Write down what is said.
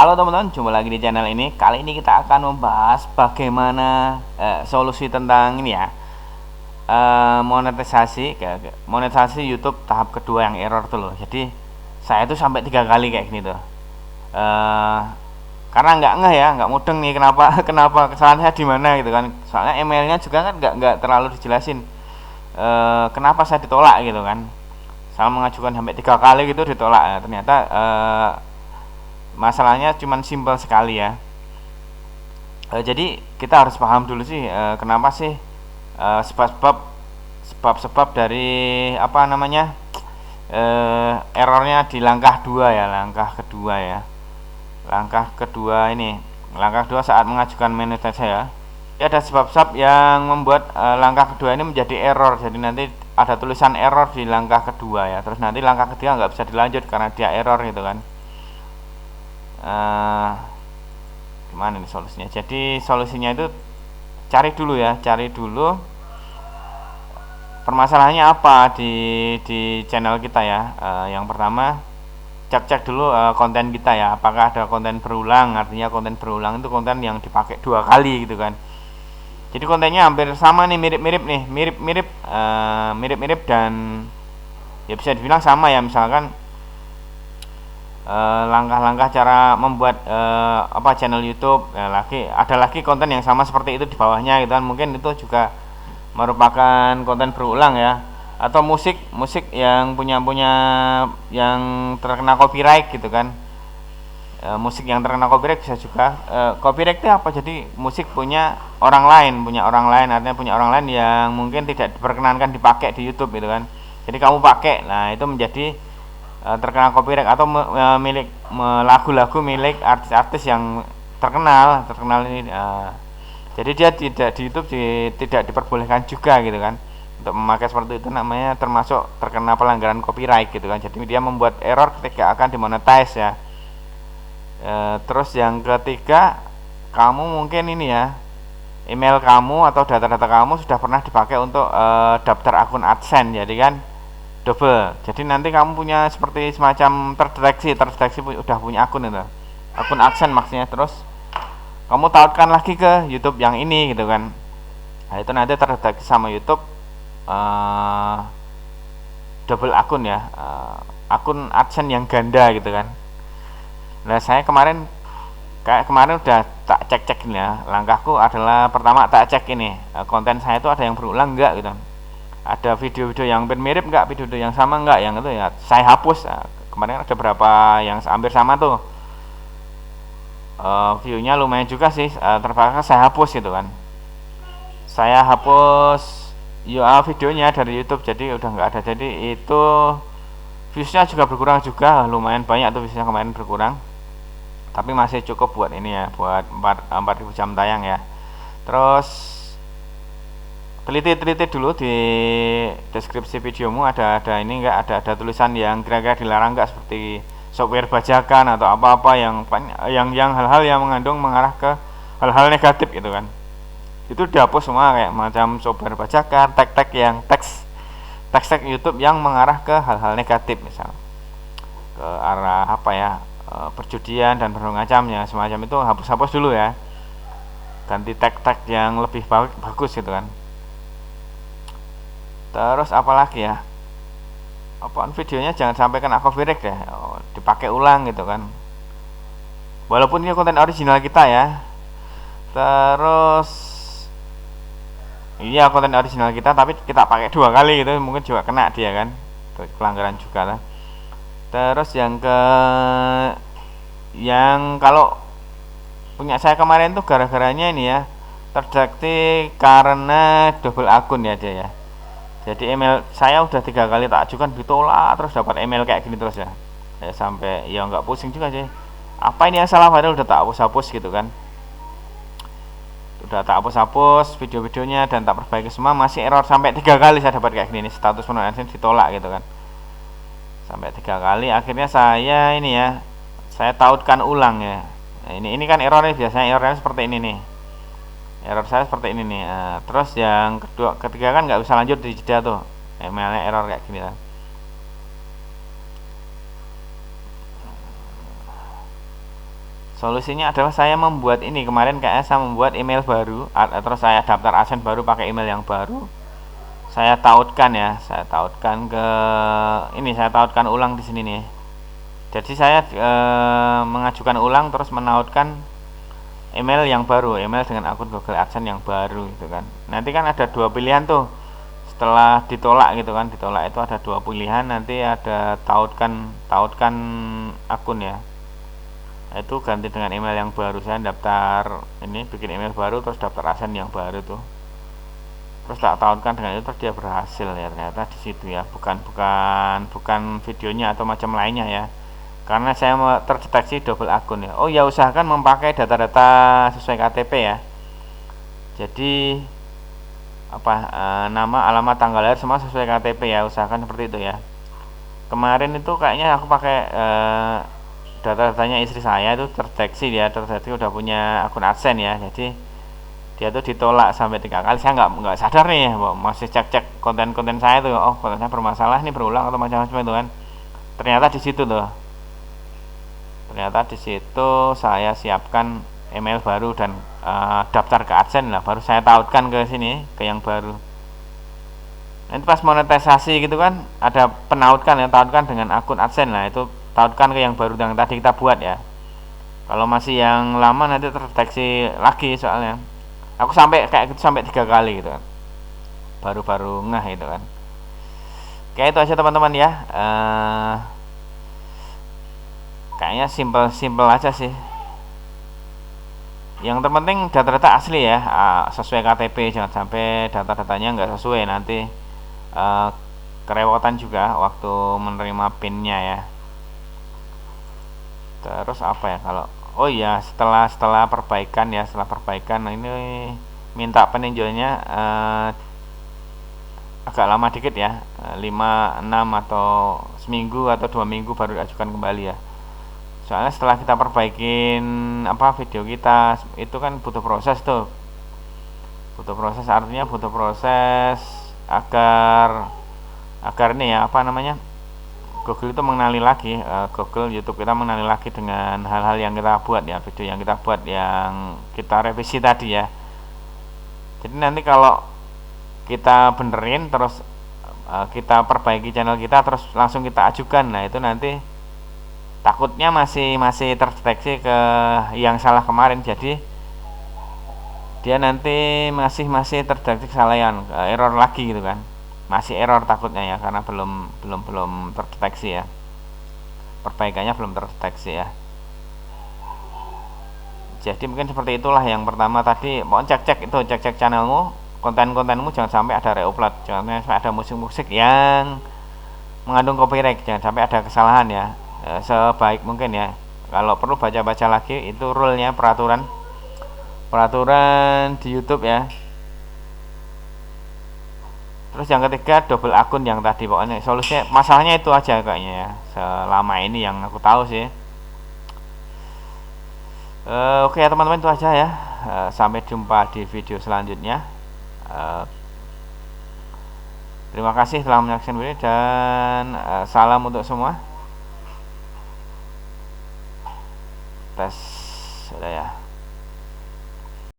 Halo teman-teman, jumpa lagi di channel ini. Kali ini kita akan membahas bagaimana solusi tentang ini ya, monetisasi YouTube tahap kedua yang error tuh loh. Jadi saya tuh sampai 3 kali kayak gini tuh. Eh, karena nggak mudeng nih kenapa kenapa kesalahan saya di mana gitu kan. Soalnya emailnya juga kan nggak terlalu dijelasin. Kenapa saya ditolak gitu kan. Saya mengajukan sampai 3 kali gitu ditolak. Ternyata masalahnya cuman simpel sekali ya. Jadi kita harus paham dulu sih kenapa sih sebab-sebab dari apa namanya errornya di langkah 2 ya, langkah kedua ini, langkah kedua saat mengajukan manajer saya. Ya, ada sebab-sebab yang membuat langkah kedua ini menjadi error. Jadi nanti ada tulisan error di langkah kedua ya, terus nanti langkah ketiga nggak bisa dilanjut karena dia error gitu kan. uh, Gimana nih solusinya? Jadi solusinya itu cari dulu permasalahannya apa di channel kita ya. Yang pertama, cek dulu konten kita ya, apakah ada konten berulang. Artinya konten berulang itu konten yang dipakai 2 kali gitu kan. Jadi kontennya hampir sama nih, mirip-mirip dan ya bisa dibilang sama ya. Misalkan langkah-langkah cara membuat channel YouTube ya, ada lagi konten yang sama seperti itu di bawahnya gitu kan. Mungkin itu juga merupakan konten berulang ya, atau musik yang punya yang terkena copyright gitu kan. Musik yang terkena copyright bisa juga. Copyright itu apa? Jadi musik punya orang lain, artinya punya orang lain yang mungkin tidak diperkenankan dipakai di YouTube gitu kan. Jadi kamu pakai, nah itu menjadi terkena copyright, atau lagu-lagu milik artis-artis yang terkenal ini. Jadi dia tidak di YouTube tidak diperbolehkan juga gitu kan untuk memakai seperti itu, namanya termasuk terkena pelanggaran copyright gitu kan. Jadi dia membuat error ketika akan dimonetize ya. Terus yang ketiga, kamu mungkin ini ya, email kamu atau data-data kamu sudah pernah dipakai untuk daftar akun AdSense, jadi kan double. Jadi nanti kamu punya seperti semacam terdeteksi udah punya akun itu, akun AdSense maksudnya. Terus kamu tautkan lagi ke YouTube yang ini gitu kan. Nah itu nanti terdeteksi sama YouTube double akun ya, akun AdSense yang ganda gitu kan. Nah saya kemarin udah tak cek ini ya. Langkahku adalah pertama tak cek ini konten saya itu ada yang berulang enggak gitu, ada video-video yang mirip enggak, video-video yang sama enggak, yang itu ya saya hapus. Kemarin ada berapa yang hampir sama tuh, viewnya lumayan juga sih, terpaksa saya hapus gitu kan. Saya hapus videonya dari YouTube, jadi udah nggak ada. Jadi itu viewsnya juga berkurang juga, lumayan banyak tuh viewsnya kemarin berkurang, tapi masih cukup buat ini ya, buat 4.000 jam tayang ya. Terus teliti dulu di deskripsi videomu, ada ini enggak, ada tulisan yang kira-kira dilarang enggak, seperti software bajakan atau apa-apa yang hal-hal yang mengarah ke hal-hal negatif gitu kan. Itu dihapus semua, kayak macam software bajakan, teks YouTube yang mengarah ke hal-hal negatif, misal ke arah perjudian dan bermacamnya semacam itu, hapus dulu ya. Ganti tag yang lebih bagus gitu kan. Terus apalagi ya, videonya jangan sampai kena copyright deh, dipakai ulang gitu kan, walaupun ini konten original kita ya. Terus iya konten original kita, tapi kita pakai 2 kali gitu, mungkin juga kena dia kan, pelanggaran juga lah. Terus yang kalau punya saya kemarin tuh gara-garanya ini ya, terdeteksi karena double akun ya dia ya. Jadi email saya udah 3 kali tak ajukan ditolak, terus dapat email kayak gini terus ya. Sampai ya nggak pusing juga sih, apa ini yang salah, padahal udah tak hapus gitu kan. Udah tak hapus video-videonya dan tak perbaiki semua, masih error sampai 3 kali saya dapat kayak gini, status monetisasi ditolak gitu kan. Sampai 3 kali, akhirnya saya ini ya, saya tautkan ulang ya. Nah, ini kan errornya, biasanya errornya seperti ini nih. Error saya seperti ini nih. Terus yang ketiga kan nggak bisa lanjut di jeda tuh, emailnya error kayak gini lah. Solusinya adalah saya membuat ini, kemarin kayak saya membuat email baru, terus saya daftar AdSense baru pakai email yang baru. Saya tautkan ya, saya tautkan ke ini, saya tautkan ulang di sini nih. Jadi saya mengajukan ulang terus menautkan email yang baru, email dengan akun Google AdSense yang baru gitu kan. Nanti kan ada dua pilihan tuh. Setelah ditolak gitu kan, ditolak itu ada dua pilihan, nanti ada tautkan akun ya. Itu ganti dengan email yang baru. Saya daftar ini, bikin email baru terus daftar AdSense yang baru tuh. Terus tak tautkan dengan itu, terus dia berhasil ya, ternyata di situ ya, bukan videonya atau macam lainnya ya, karena saya terdeteksi double akun ya. Oh ya, usahakan memakai data-data sesuai KTP ya. Jadi nama, alamat, tanggal lahir semua sesuai KTP ya, usahakan seperti itu ya. Kemarin itu kayaknya aku pakai data-datanya istri saya itu terdeteksi udah punya akun AdSense ya. Jadi dia tuh ditolak sampai 3 kali. Saya nggak sadar nih, masih cek konten saya tuh, oh konten saya bermasalah nih, berulang atau macam-macam itu kan. Ternyata di situ saya siapkan email baru dan daftar ke AdSense lah, baru saya tautkan ke sini, ke yang baru. Nanti pas monetisasi gitu kan ada penautkan ya, tautkan dengan akun AdSense lah, itu tautkan ke yang baru yang tadi kita buat ya. Kalau masih yang lama nanti terdeteksi lagi, soalnya aku sampai kayak gitu sampai 3 kali gitu kan, baru ngeh gitu kan. Kayak itu aja teman-teman ya. Kayaknya simple aja sih. Yang terpenting data-data asli ya, sesuai KTP, jangan sampai data-datanya nggak sesuai, nanti kerepotan juga waktu menerima pinnya ya. Terus apa ya, kalau oh iya, setelah perbaikan ya, nah ini minta peninjauannya agak lama dikit ya, 5, 6 atau seminggu atau 2 minggu baru diajukan kembali ya. Soalnya setelah kita perbaikin video kita itu kan butuh proses tuh, artinya butuh proses agar ini ya, Google itu mengenali lagi, Google, YouTube kita mengenali lagi dengan hal-hal yang kita buat ya, video yang kita buat, yang kita revisi tadi ya. Jadi nanti kalau kita benerin terus kita perbaiki channel kita terus langsung kita ajukan, nah itu nanti takutnya masih terdeteksi ke yang salah kemarin, jadi dia nanti masih terdeteksi kesalahan, error lagi gitu kan, masih error takutnya ya, karena belum terdeteksi ya, perbaikannya belum terdeteksi ya. Jadi mungkin seperti itulah. Yang pertama tadi mau cek channelmu, kontenmu jangan sampai ada reupload, jangan sampai ada musik yang mengandung copyright, jangan sampai ada kesalahan ya. Sebaik mungkin ya, kalau perlu baca lagi itu rule-nya, peraturan di YouTube ya. Terus yang ketiga, double akun yang tadi, pokoknya solusinya masalahnya itu aja kayaknya ya, selama ini yang aku tahu sih. Oke ya teman-teman, itu aja ya. Sampai jumpa di video selanjutnya. Terima kasih telah menyaksikan video, dan salam untuk semua. Tes sudah ya.